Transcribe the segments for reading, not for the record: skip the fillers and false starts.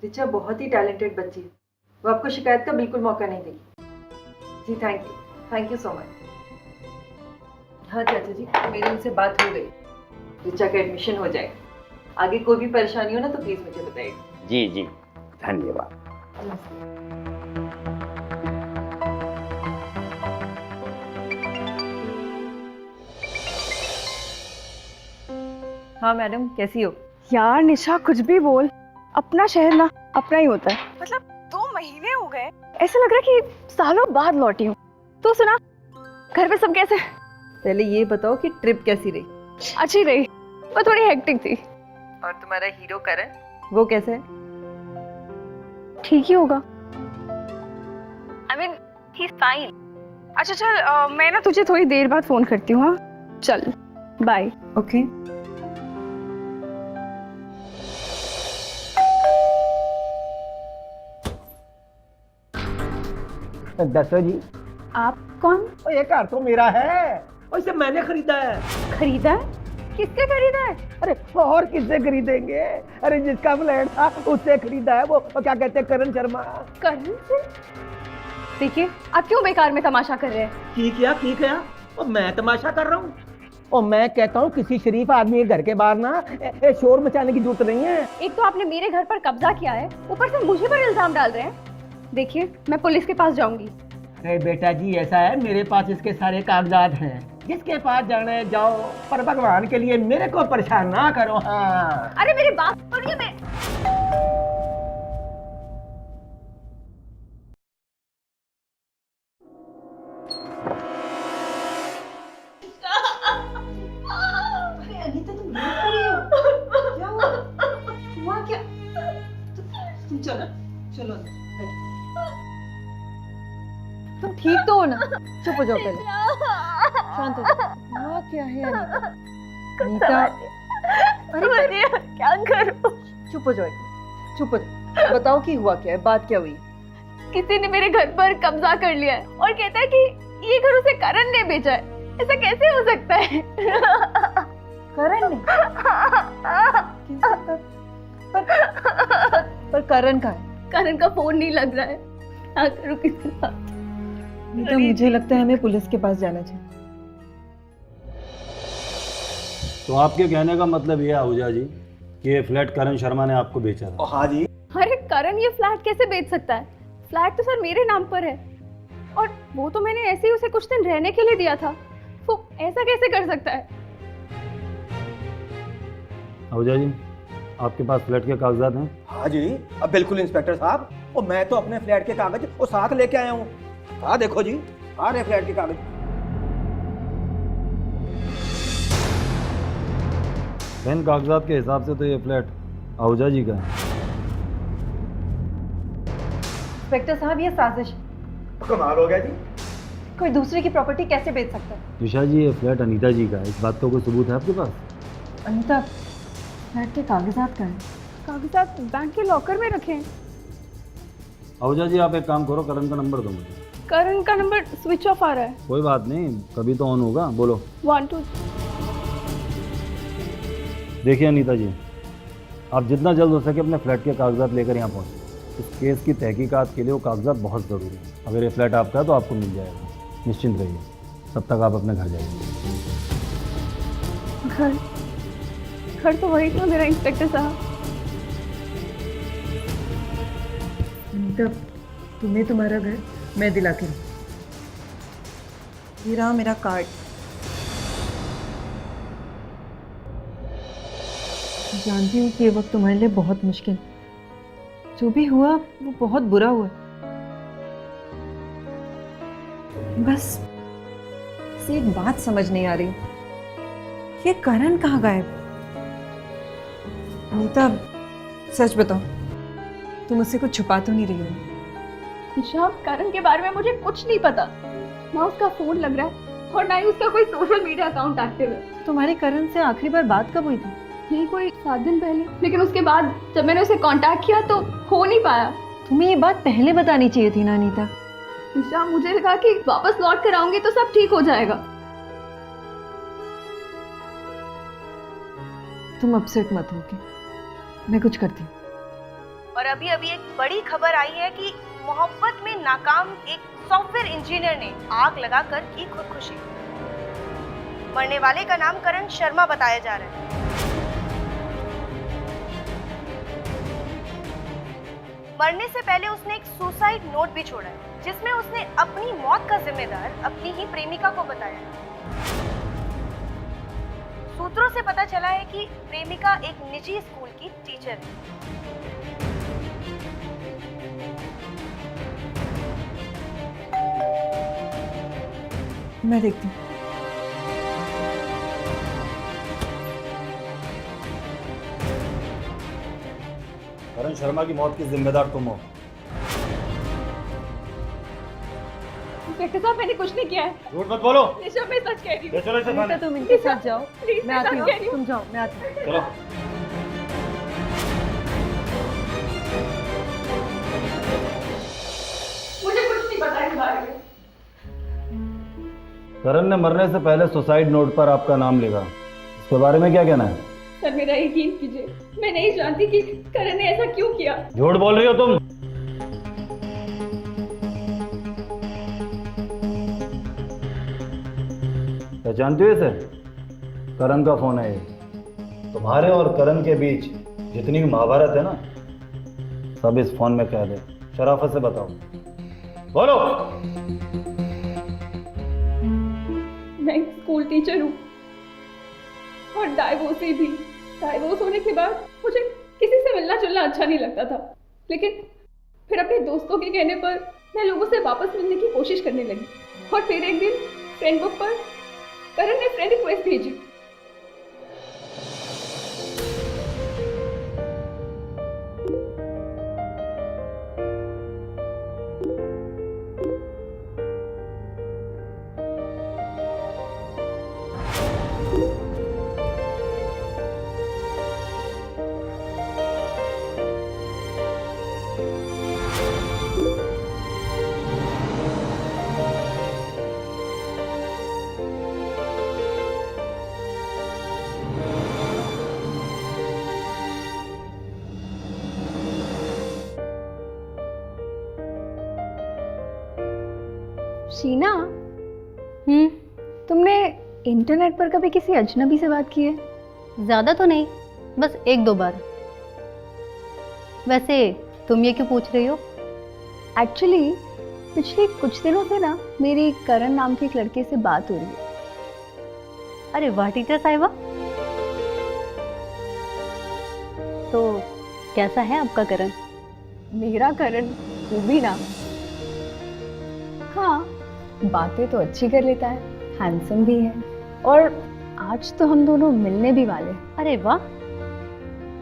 रिचा बहुत ही टैलेंटेड बच्ची है, वो आपको शिकायत का बिल्कुल मौका नहीं देगी। जी थैंक यू सो मच। हाँ चाचा जी, मेरी उनसे बात हो गई, रिचा का एडमिशन हो जाएगा। आगे कोई भी परेशानी हो ना तो प्लीज मुझे बताइए। जी जी, धन्यवाद। हाँ मैडम, कैसी हो? यार निशा, कुछ भी बोल, अपना शहर ना अपना ही होता है। मतलब 2 महीने हो गए, ऐसा लग रहा है कि सालों बाद लौटी हूँ। तो सुना, घर पे सब कैसे? पहले ये बताओ कि ट्रिप कैसी रही? अच्छी रही, पर थोड़ी हेक्टिक थी। और तुम्हारा हीरो करण, वो कैसा है? ठीक ही होगा। I mean, he's fine. अच्छा चल, मैं ना तुझे थोड़ी देर बाद फोन करती हूँ। हाँ चल, बाय। ओके। दसो जी। आप कौन? ये कार तो मेरा है, इसे मैंने खरीदा है। खरीदा है? किससे खरीदा है? अरे और किससे खरीदेंगे? अरे जिसका फ्लैट था उससे खरीदा है। वो क्या कहते हैं, करण शर्मा। करण से? देखिए, आप क्यों बेकार में तमाशा कर रहे हैं? की किया और मैं तमाशा कर रहा हूँ। और मैं कहता हूँ किसी शरीफ आदमी के घर के बाहर ना शोर मचाने की जरूरत नहीं है। एक तो आपने मेरे घर पर कब्जा किया है, ऊपर से मुझे पर इल्जाम डाल रहे हैं। देखिए, मैं पुलिस के पास जाऊंगी। अरे बेटा जी, ऐसा है, मेरे पास इसके सारे कागजात हैं, जिसके पास जाना है जाओ, पर भगवान के लिए मेरे को परेशान ना करो। हाँ अरे मेरी बात सुनिए। मैं अरे अनीता, तुम रो रही हो? क्या हुआ क्या? तुम चलो अंदर, बैठो। तुम ठीक तो हो ना? चुप हो जाओ पहले, शांत हो जाओ। हुआ क्या है अनीता? अनीता, अरे क्या करूं? चुप हो जाओ, चुप हो जाओ। बताओ कि हुआ क्या है, बात क्या हुई? किसी ने मेरे घर पर कब्जा कर लिया है और कहता है कि ये घर उसे करण ने बेचा है। ऐसा कैसे हो सकता है? करण ने? पर करण का है? करण का फोन नहीं लग रहा है। क्या करूं किसके साथ? अनीता, मुझे लगता है हमें पुलिस के पास जाना चाहिए। तो आपके कहने का मतलब ये है आहूजा जी कि ये फ्लैट करण शर्मा ने आपको बेचा था? हाँ जी। अरे करण ये फ्लैट कैसे बेच सकता है? फ्लैट तो सर मेरे नाम पर है, और वो तो मैंने ऐसे ही उसे कुछ दिन रहने के लिए दिया था। वो ऐसा कैसे कर सकता है? आहूजा जी, आपके पास फ्लैट के कागजात हैं? हाँ जी, अब बिल्कुल इंस्पेक्टर साहब, और मैं तो अपने फ्लैट के कागज वो साथ लेके आया हूँ। हाँ देखो जी, आ रहे फ्लैट के कागज। इन कागजात के हिसाब से तो ये फ्लैट आहूजा जी का है। इंस्पेक्टर साहब, ये साजिश है। कमाल हो गया जी। कोई दूसरे की प्रॉपर्टी कैसे बेच सकता है? निशा जी, ये फ्लैट अनीता जी का है, इस बात का कोई सबूत है आपके पास? अनीता, फ्लैट के कागजात कहाँ हैं? कागजात बैंक के लॉकर में रखे हैं। आहूजा जी, आप एक काम करो, करण का नंबर दो मुझे। करण का नंबर स्विच ऑफ आ रहा है। कोई बात नहीं, कभी तो ऑन होगा, बोलो। 1 2। देखिए अनीता जी, आप जितना जल्द हो सके अपने फ्लैट के कागजात लेकर यहाँ पहुँचें। इस केस की तहकीकात के लिए वो कागजात बहुत ज़रूरी है। अगर ये फ्लैट आपका है तो आपको मिल जाएगा, निश्चिंत रहिए। तब तक आप अपने घर जाइए। घर तो वही था मेरा, इंस्पेक्टर साहब। अनीता, तुम्हें तुम्हारा घर मैं दिलाती हूँ। ये रहा मेरा कार्ड। जानती हूँ कि ये वक्त तुम्हारे लिए बहुत मुश्किल, जो भी हुआ वो बहुत बुरा हुआ। बस से एक बात समझ नहीं आ रही, ये करण कहाँ गायब? अनीता, सच बताओ, तुम मुझसे कुछ छुपा तो नहीं रही हो? निशा, करण के बारे में मुझे कुछ नहीं पता। ना उसका फोन लग रहा है और ना ही उसका कोई सोशल मीडिया अकाउंट एक्टिव है। तुम्हारी करण से आखिरी बार बात कब हुई थी? यही कोई 7 दिन पहले, लेकिन उसके बाद जब मैंने उसे कांटेक्ट किया तो हो नहीं पाया। तुम्हें ये बात पहले बतानी चाहिए थी ना अनीता। निशा, मुझे लगा कि वापस लौट कर आऊंगी तो सब ठीक हो जाएगा। तुम अपसेट मत हो, के मैं कुछ करती हूँ। और अभी अभी एक बड़ी खबर आई है कि मोहब्बत में नाकाम एक सॉफ्टवेयर इंजीनियर ने आग लगाकर की खुदकुशी। मरने वाले का नाम करण शर्मा बताया जा रहा है। मरने से पहले उसने एक सुसाइड नोट भी छोड़ा है, जिसमें उसने अपनी मौत का जिम्मेदार अपनी ही प्रेमिका को बताया है। सूत्रों से पता चला है कि प्रेमिका एक निजी स्कूल की टीचर है। मैं देखती हूँ। करण शर्मा की मौत की जिम्मेदार तुम हो। इंस्पेक्टर साहब, मैंने कुछ नहीं किया है। झूठ मत बोलो। ऋषभ, मैं सच कह रही हूँ। चलो इसे थाने। तुम इनके साथ जाओ, प्लीज, मैं आती सच कह रही हूँ। तुम जाओ, मैं आती हूँ। चलो। मुझे कुछ नहीं पता इस बारे में। करण ने मरने से पहले सुसाइड नोट पर आपका नाम लिखा, इसके बारे में क्या कहना है? सर, मेरा यकीन कीजिए, मैं नहीं जानती कि करण ने ऐसा क्यों किया। झूठ बोल रही हो तुम। पहचानती हो इसे? करण का फोन है ये। तुम्हारे और करण के बीच जितनी भी महाभारत है ना, सब इस फोन में कैद है। शराफत से बताओ, बोलो। मैं एक स्कूल टीचर हूँ और डाइवोर्सी भी। डाइवोर्स होने के बाद मुझे किसी से मिलना जुलना अच्छा नहीं लगता था, लेकिन फिर अपने दोस्तों के कहने पर मैं लोगों से वापस मिलने की कोशिश करने लगी। और फिर एक दिन फ्रेंड बुक पर करण ने फ्रेंड रिक्वेस्ट भेजी। शीना, तुमने इंटरनेट पर कभी किसी अजनबी से बात की है? ज़्यादा तो नहीं, बस एक दो बार। वैसे तुम ये क्यों पूछ रही हो? एक्चुअली पिछले कुछ दिनों से ना मेरी करण नाम के एक लड़के से बात हो रही है। अरे वाह टीचर साहिबा, तो कैसा है आपका करण? मेरा करण वो भी ना, हाँ, बातें तो अच्छी कर लेता है, हैंडसम भी है, और आज तो हम दोनों मिलने भी वाले हैं। अरे वाह,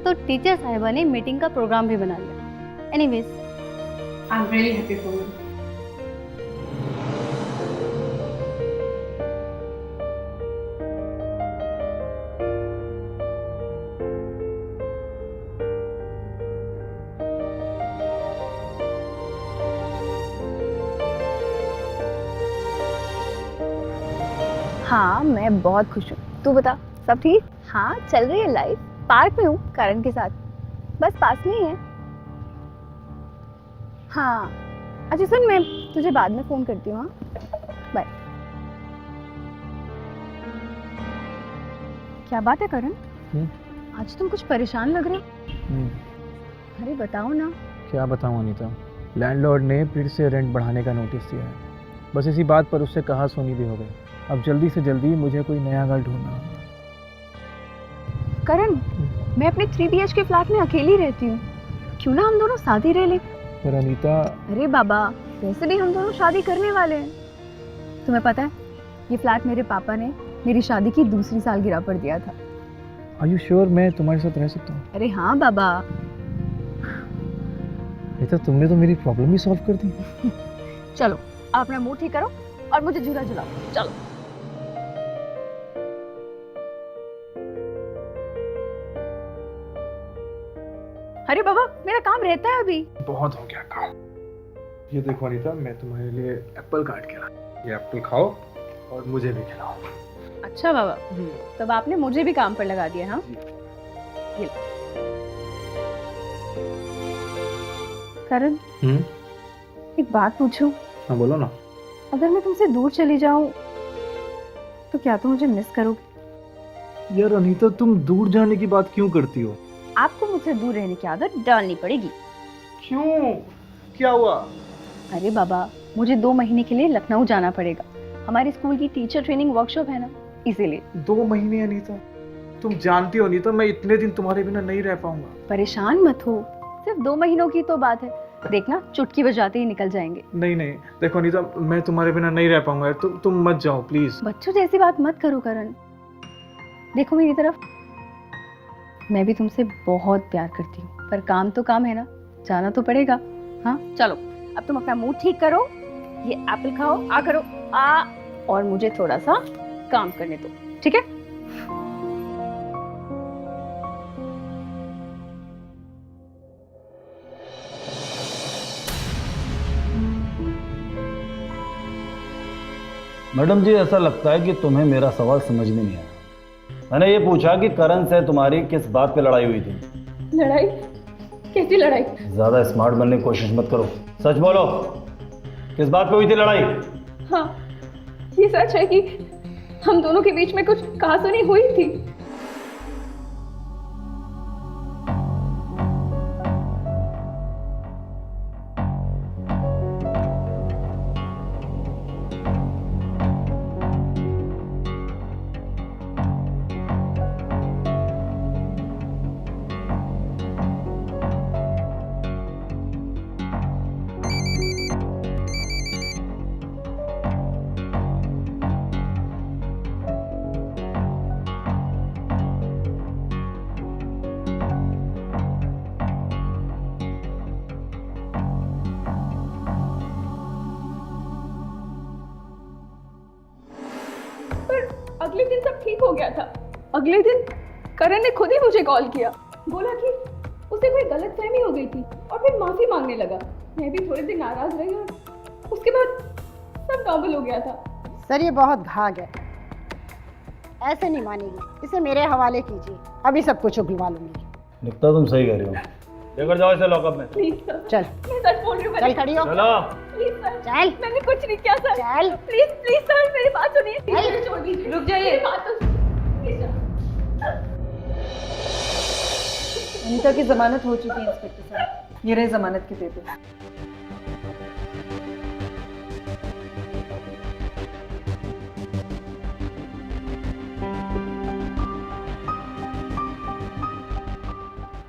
तो टीचर साहिबा ने मीटिंग का प्रोग्राम भी बना लिया। Anyways, I am really happy for you. हाँ, मैं बहुत खुश हूँ। तू बता, सब ठीक? हाँ, चल रही है लाइफ। पार्क में हूँ करण के साथ, बस पास में ही है। हाँ, अच्छा सुन, मैं तुझे बाद में फ़ोन करती हूँ। हाँ, बाय। क्या बात है करण? आज तुम कुछ परेशान लग रहे हो। अरे बताओ ना। क्या बताऊँ अनीता, लैंडलॉर्ड ने फिर से रेंट बढ़ाने का नोटिस दिया है। बस इसी बात पर उससे कहा सुनी भी हो गई। अब जल्दी से जल्दी मुझे कोई नया घर ढूंढना होगा। करण, मैं अपने 3 BHK फ्लैट में अकेली रहती हूँ, क्यों ना हम दोनों शादी रह लें? पर अनीता, अरे बाबा, वैसे भी हम दोनों शादी करने वाले हैं। तुम्हें पता है, ये फ्लैट मेरे पापा ने मेरी शादी की दूसरी सालगिरह पर दिया था। आर यू श्योर मैं तुम्हारे साथ रह सकता हूँ? अरे हाँ बाबा। अनीता, तुमने तो मेरी प्रॉब्लम ही सॉल्व कर दी। चलो, आप अपना मुंह ठीक करो और मुझे झूला झुलाओ। चलो। अरे बाबा, मेरा काम रहता है अभी। बहुत हो गया काम। ये देखो अनीता, मैं तुम्हारे लिए एप्पल काट के लाया। ये एप्पल खाओ और मुझे भी खिलाओ। अच्छा बाबा, तब आपने मुझे भी काम पर लगा दिया। हाँ, ये लो। करण, एक बात पूछूं? हाँ बोलो ना। अगर मैं तुमसे दूर चली जाऊं तो क्या तुम मुझे मिस करोगे? यार अनीता, तुम दूर जाने की बात क्यों करती हो? आपको मुझसे दूर रहने की आदत डालनी पड़ेगी। क्यों, क्या हुआ? अरे बाबा, मुझे 2 महीने के लिए लखनऊ जाना पड़ेगा। हमारे स्कूल की टीचर ट्रेनिंग वर्कशॉप है ना, इसीलिए। 2 महीने अनीता? तुम जानती हो अनीता, मैं इतने दिन तुम्हारे बिना नहीं रह पाऊंगा। परेशान मत हो, सिर्फ 2 महीनों की तो बात है। देखना, चुटकी बजाते ही निकल जाएंगे। नहीं नहीं, देखो अनीता, मैं तुम्हारे बिना नहीं रह पाऊंगा। तुम मत जाओ प्लीज। बच्चों जैसी बात मत करो करण। देखो मेरी तरफ, मैं भी तुमसे बहुत प्यार करती हूँ, पर काम तो काम है ना, जाना तो पड़ेगा। हाँ चलो, अब तुम अपना मूड ठीक करो, ये एप्पल खाओ, आ करो आ, और मुझे थोड़ा सा काम करने दो, ठीक है? मैडम जी, ऐसा लगता है कि तुम्हें मेरा सवाल समझ में नहीं आया। मैंने ये पूछा कि करण से तुम्हारी किस बात पे लड़ाई हुई थी। लड़ाई? कैसी लड़ाई? ज्यादा स्मार्ट बनने की कोशिश मत करो, सच बोलो, किस बात पे हुई थी लड़ाई? हाँ, ये सच है कि हम दोनों के बीच में कुछ कहासुनी हुई थी। अगले दिन सब ठीक हो गया था। अगले दिन करण ने खुद ही मुझे कॉल किया, बोला कि उसे कोई गलतफहमी हो गई थी और फिर माफी मांगने लगा। मैं भी थोड़े दिन नाराज रही और उसके बाद सब नॉर्मल हो गया था। सर ये बहुत घाघ है, ऐसे नहीं मानेगी, इसे मेरे हवाले कीजिए, अभी सब कुछ उगलवा लूंगी। निकिता, तुम सही कह रही हो, लेकर जाओ इसे लॉकअप में। प्लीज सर, चल मैं सच बोल रही हूँ। चल खड़ी हो। चलो। प्लीज सर, चल। मैंने कुछ नहीं किया सर। चल। प्लीज प्लीज सर, मेरी बात सुनिए। चल। छोड़ दीजिए, रुक जाइए। मेरी बात तो प्लीज सर। अनीता की जमानत हो चुकी है इंस्पेक्टर साहब, ये रहे जमानत के पेपर।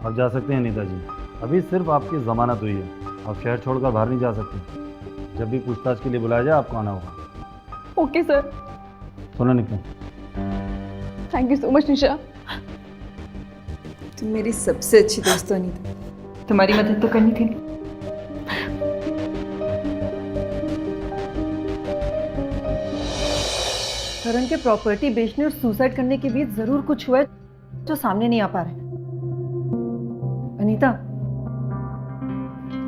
आप जा सकते हैं अनीता जी, अभी सिर्फ आपकी जमानत हुई है, आप शहर छोड़कर बाहर नहीं जा सकते। जब भी पूछताछ के लिए बुलाया जाए आपको आना होगा। Okay sir. सुनो Nikita, thank you so much Nisha. तुम मेरी सबसे अच्छी दोस्त हो अनीता, तुम्हारी मदद तो करनी थी। करण के प्रॉपर्टी बेचने और सुसाइड करने के बीच जरूर कुछ हुआ है जो सामने नहीं आ पा रहा है। अनीता,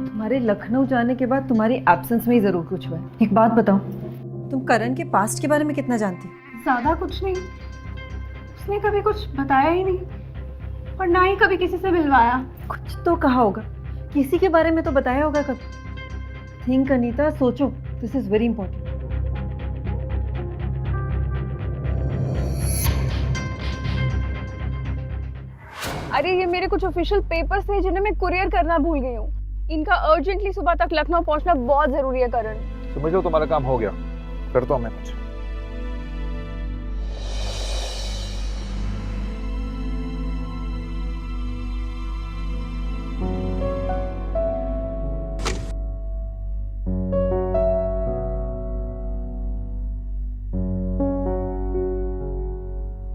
तुम्हारे लखनऊ जाने के बाद तुम्हारी एब्सेंस में ही जरूर कुछ हुआ है। एक बात बताओ, तुम करण के पास्ट के बारे में कितना जानती हो? ज्यादा कुछ नहीं, उसने कभी कुछ बताया ही नहीं और ना ही कभी किसी से मिलवाया। कुछ तो कहा होगा, किसी के बारे में तो बताया होगा कभी। थिंक अनीता, सोचो, दिस इज वेरी इंपॉर्टेंट। अरे ये मेरे कुछ ऑफिशियल पेपर्स थे जिन्हें मैं कुरियर करना भूल गई हूँ। इनका अर्जेंटली सुबह तक लखनऊ पहुंचना बहुत जरूरी है करण। समझ लो तुम्हारा काम हो गया, करता हूँ मैं कुछ।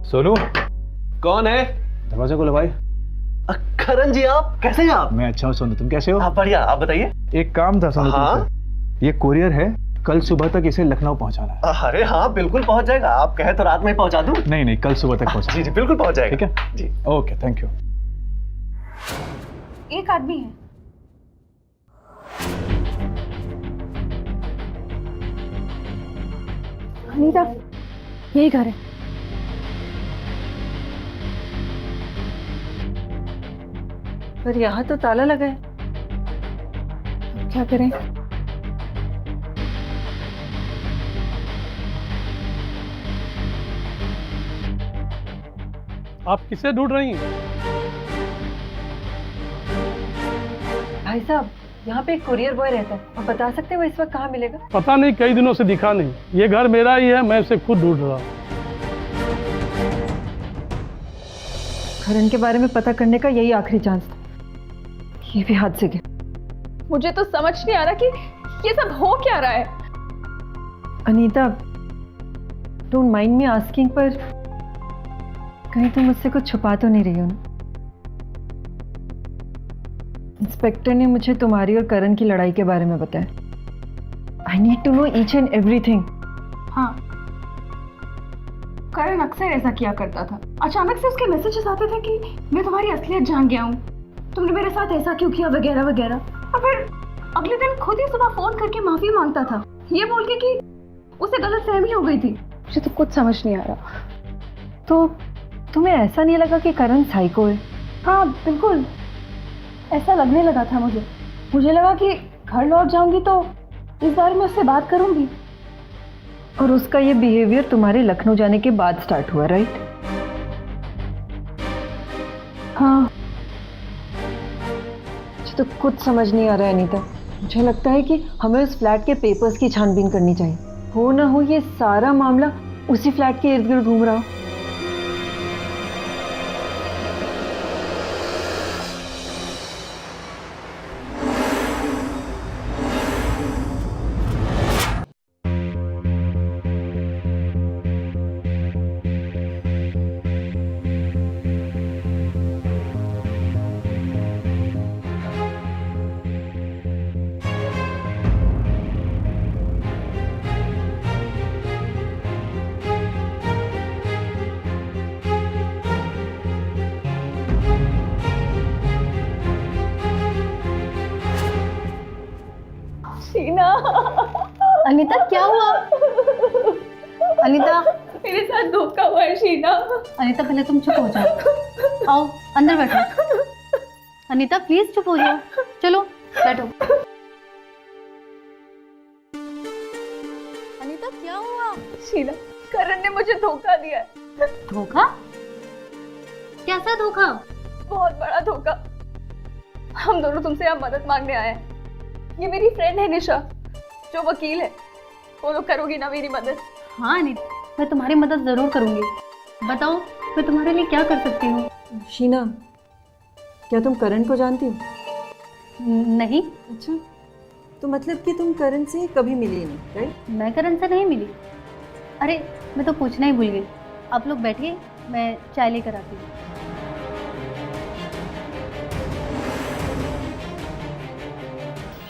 सोनू, कौन है? दरवाजा खोलो भाई। करण जी, आप कैसे हैं? आप? मैं अच्छा हूँ सोनू, तुम कैसे हो? आप बढ़िया, आप बताइए। एक काम था सोनू हाँ? तुमसे। ये कुरियर है, कल सुबह तक इसे लखनऊ पहुंचाना है। अरे हाँ, बिल्कुल पहुंच जाएगा। आप कहे तो रात में ही पहुंचा दूं? नहीं नहीं, कल सुबह तक पहुंचा। जी जी, बिल्कुल पहुंच जाएगा। ठीक है जी। Okay, thank you. एक आदमी है। अनीता, यही घर है। पर यहाँ तो ताला लगा है। क्या करें? आप किसे ढूंढ रही हैं? भाई साहब, यहाँ पे एक कुरियर बॉय रहता है, आप बता सकते हैं वो इस वक्त कहाँ मिलेगा? पता नहीं, कई दिनों से दिखा नहीं। ये घर मेरा ही है, मैं उसे खुद ढूंढ रहा हूँ। करण के बारे में पता करने का यही आखिरी चांस था। ये भी हाथ से गया। मुझे तो समझ नहीं आ रहा कि ये सब हो क्या रहा है। Anita, don't mind me asking, पर कहीं तुम मुझसे कुछ छुपा तो नहीं रही हो ना? इंस्पेक्टर ने मुझे तुम्हारी और करण की लड़ाई के बारे में बताया। I need to know each and everything. हाँ, करण अक्सर ऐसा किया करता था। अचानक से उसके मैसेजेस आते थे कि मैं तुम्हारी असलियत जान गया हूँ, तुमने मेरे साथ ऐसा क्यों किया, वगैरह वगैरह। और फिर अगले दिन खुद ही सुबह फोन करके माफी मांगता था, ये बोल के कि उसे गलतफहमी हो गई थी। मुझे तो कुछ समझ नहीं आ रहा। तो तुम्हें ऐसा नहीं लगा कि करण साइको है? हाँ बिल्कुल, ऐसा लगने लगा था मुझे। मुझे लगा कि घर लौट जाऊंगी तो इस बारे में उससे बात करूंगी। और उसका ये बिहेवियर तुम्हारे लखनऊ जाने के बाद स्टार्ट हुआ, राइट? हाँ। मुझे तो कुछ समझ नहीं आ रहा है अनीता। मुझे लगता है कि हमें उस फ्लैट के पेपर्स की छानबीन करनी चाहिए। हो ना हो ये सारा मामला उसी फ्लैट के इर्द गिर्द घूम रहा हो। शीना, अनीता क्या हुआ? अनीता, मेरे साथ धोखा हुआ है शीना। अनीता पहले तुम चुप हो जाओ। आओ अंदर बैठो। अनीता प्लीज चुप हो जाओ। चलो बैठो। अनीता क्या हुआ? शीना, करण ने मुझे धोखा दिया है। धोखा? कैसा धोखा? बहुत बड़ा धोखा। हम दोनों तुमसे यहाँ मदद मांगने आए हैं। ये मेरी फ्रेंड है निशा, जो वकील है। बोलो, करोगी ना मेरी मदद? हाँ अनीता, मैं तुम्हारी मदद जरूर करूंगी। बताओ मैं तुम्हारे लिए क्या कर सकती हूँ? शीना, क्या तुम करण को जानती हो? नहीं। अच्छा, तो मतलब कि तुम करण से कभी मिली नहीं, राइट? मैं करण से नहीं मिली। अरे मैं तो पूछना ही भूल गई। आप लोग बैठिए, मैं चाय लेकर आती हूँ।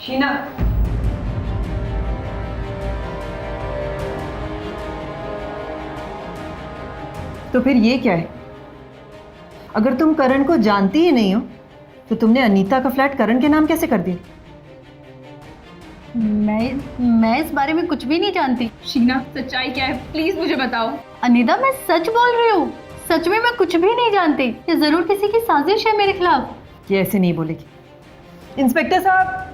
शीना, तो फिर ये क्या है? अगर तुम करण को जानती ही नहीं हो तो तुमने अनीता का फ्लैट करण के नाम कैसे कर दिया? मैं इस बारे में कुछ भी नहीं जानती। शीना, सच्चाई क्या है, प्लीज मुझे बताओ। अनीता मैं सच बोल रही हूँ। सच में मैं कुछ भी नहीं जानती। ये जरूर किसी की साजिश है मेरे खिलाफ। ये ऐसे नहीं बोलेगी। इंस्पेक्टर साहब,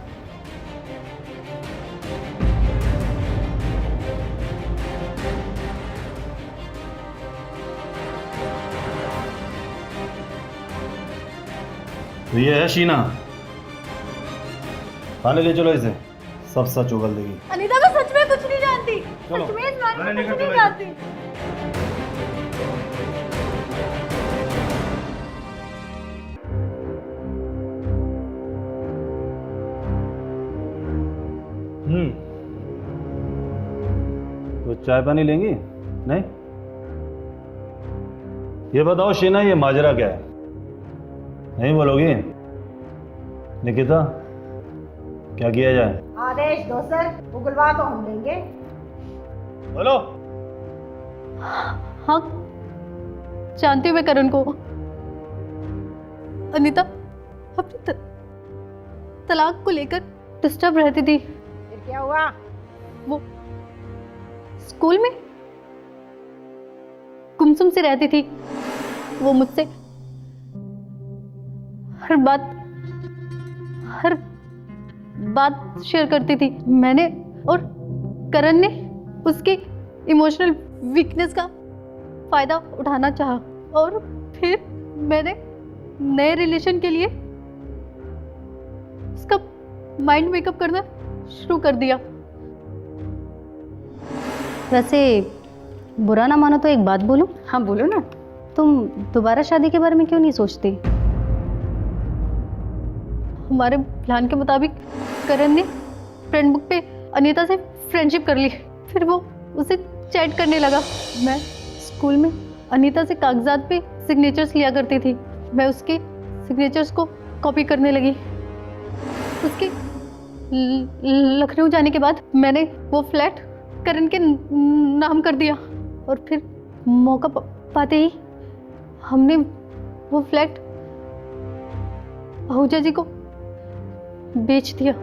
तो ये है शीना। थाने ले चलो इसे, सब सच उगल देगी। अनीता मैं सच में कुछ नहीं जानती। चलो, सच में इस बारे में मैंने कुछ निकल नहीं चलो जानती। तो चाय पानी लेंगी? नहीं? ये बताओ शीना, ये माजरा क्या है? नहीं बोलोगी? निकिता, क्या किया जाए? आदेश दो सर, उगलवा तो हम देंगे। बोलो। हाँ जानती हूँ मैं करण को। अनीता अपनी तलाक को लेकर डिस्टर्ब रहती थी। फिर क्या हुआ? वो स्कूल में गुमसुम से रहती थी। वो मुझसे हर बात शेयर करती थी मैंने, और करण ने उसके इमोशनल वीकनेस का फायदा उठाना चाहा, और फिर मैंने नए रिलेशन के लिए उसका माइंड मेकअप करना शुरू कर दिया। वैसे बुरा ना मानो तो एक बात बोलूं? हाँ बोलो ना। तुम दोबारा शादी के बारे में क्यों नहीं सोचती? हमारे प्लान के मुताबिक करण ने फ्रेंड बुक पे अनीता से फ्रेंडशिप कर ली, फिर वो उसे चैट करने लगा। मैं स्कूल में अनीता से कागजात पे सिग्नेचर्स लिया करती थी, मैं उसके सिग्नेचर्स को कॉपी करने लगी। उसके लखनऊ जाने के बाद मैंने वो फ्लैट करण के नाम कर दिया, और फिर मौका पाते ही हमने वो फ्लैट आहूजा जी को बेच दिया।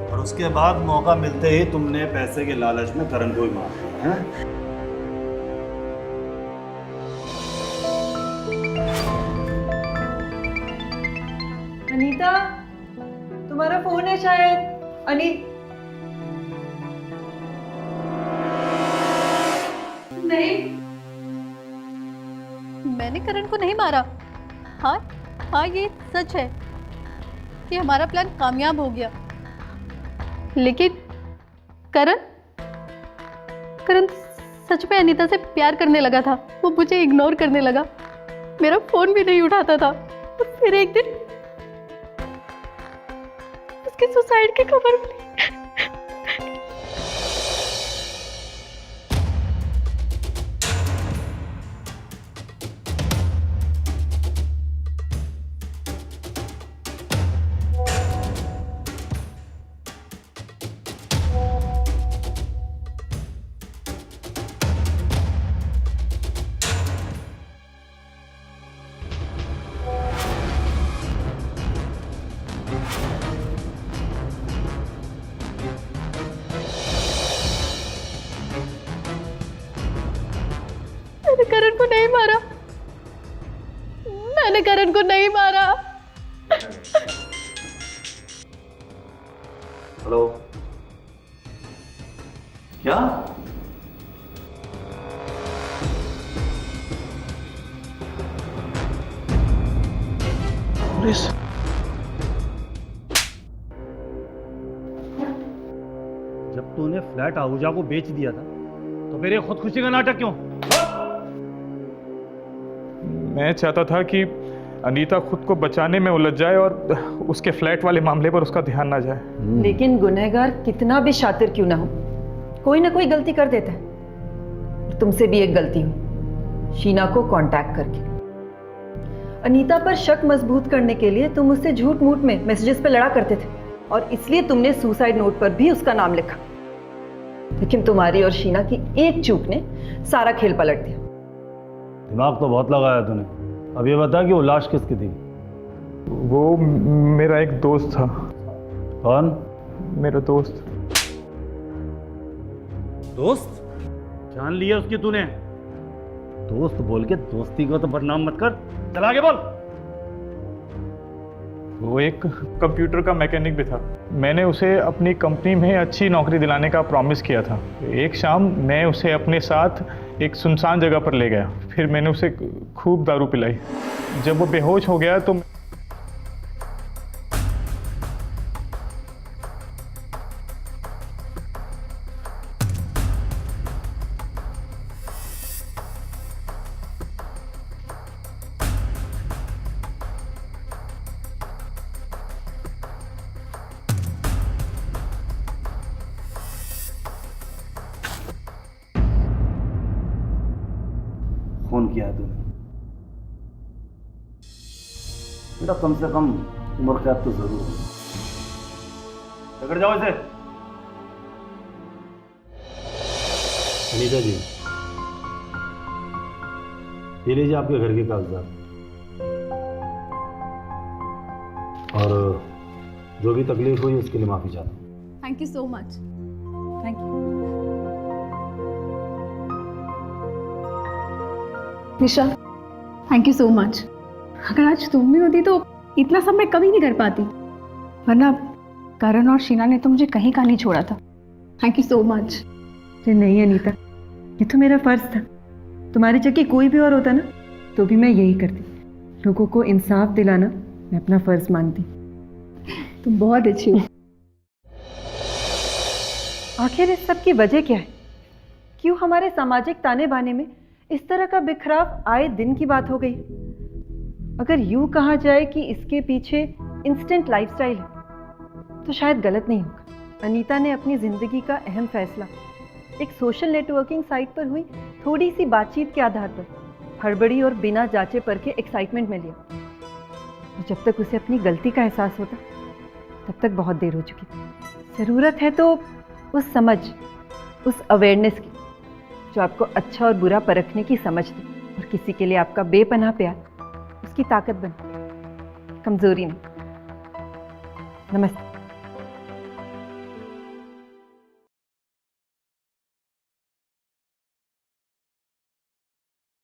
और उसके बाद मौका मिलते ही तुमने पैसे के लालच में करण को ही मार दिया, हैं? अनीता, तुम्हारा फोन है शायद। नहीं, मैंने करण को नहीं मारा। हाँ हाँ, ये सच है कि हमारा प्लान कामयाब हो गया, लेकिन करण सच में अनीता से प्यार करने लगा था। वो मुझे इग्नोर करने लगा, मेरा फोन भी नहीं उठाता था। और फिर एक दिन उसके सुसाइड की खबर मिली। मैंने करण को नहीं मारा, मैंने करण को नहीं मारा। हेलो, क्या? पुलिस? जब तूने फ्लैट आहूजा को बेच दिया था तो मेरे खुदकुशी का नाटक क्यों? मैं चाहता था कि अनीता खुद को बचाने में उलझ जाए और उसके फ्लैट वाले मामले पर उसका ध्यान ना जाए। लेकिन गुनहगार कितना भी शातिर क्यों ना हो, कोई ना कोई गलती कर देता है। तुमसे भी एक गलती हुई, शीना को कांटेक्ट करके। अनीता पर शक मजबूत करने के लिए तुम उससे झूठ मूठ में मैसेजेस पे लड़ा करते थे, और इसलिए तुमने सुसाइड नोट पर भी उसका नाम लिखा। लेकिन तुम्हारी और शीना की एक चूक ने सारा खेल पलट दिया। दिमाग तो बहुत लगाया तूने। अब ये बता कि वो लाश किसकी थी? वो मेरा एक दोस्त था। कौन? मेरा दोस्त। दोस्त? जान लिया उसकी तूने? दोस्त बोल के दोस्ती को तो बदनाम मत कर, चल आगे बोल। वो एक कंप्यूटर का मैकेनिक भी था। मैंने उसे अपनी कंपनी में अच्छी नौकरी दिलाने का प्रॉमिस किया था। एक शाम मैं उसे अपने साथ एक सुनसान जगह पर ले गया, फिर मैंने उसे खूब दारू पिलाई। जब वो बेहोश हो गया तो फोन किया है तूने? बेटा कम से कम उम्र कैद तो जरूर हो। पकड़ जाओ इसे। अनीता जी, ये लीजिए आपके घर के कागजात, और जो भी तकलीफ हुई उसके लिए माफी चाहता हूँ। Thank you so much. Thank you. Nisha, thank you so much. अगर आज तुम भी होती तो इतना सब मैं कभी नहीं कर पाती, वरना करण और शीना ने तो मुझे कहीं का नहीं छोड़ा था। Thank you so much. अरे नहीं अनीता, ये तो मेरा फर्ज था। तुम्हारी जगह कोई भी और होता ना तो भी मैं यही करती। लोगों को इंसाफ दिलाना मैं अपना फर्ज मानती। तुम बहुत अच्छी हो। आखिर इस सब की वजह क्या है? क्यों हमारे सामाजिक ताने बाने में इस तरह का बिखराव आए दिन की बात हो गई? अगर यूं कहा जाए कि इसके पीछे इंस्टेंट लाइफस्टाइल है तो शायद गलत नहीं होगा। अनीता ने अपनी जिंदगी का अहम फैसला एक सोशल नेटवर्किंग साइट पर हुई थोड़ी सी बातचीत के आधार पर हड़बड़ी और बिना जांचे परखे एक्साइटमेंट में लिया। और जब तक उसे अपनी गलती का एहसास होता तब तक बहुत देर हो चुकी थी। ज़रूरत है तो उस समझ, उस अवेयरनेस की जो आपको अच्छा और बुरा परखने की समझ दे और किसी के लिए आपका बेपनाह प्यार उसकी ताकत बने, कमजोरी नहीं। नमस्ते।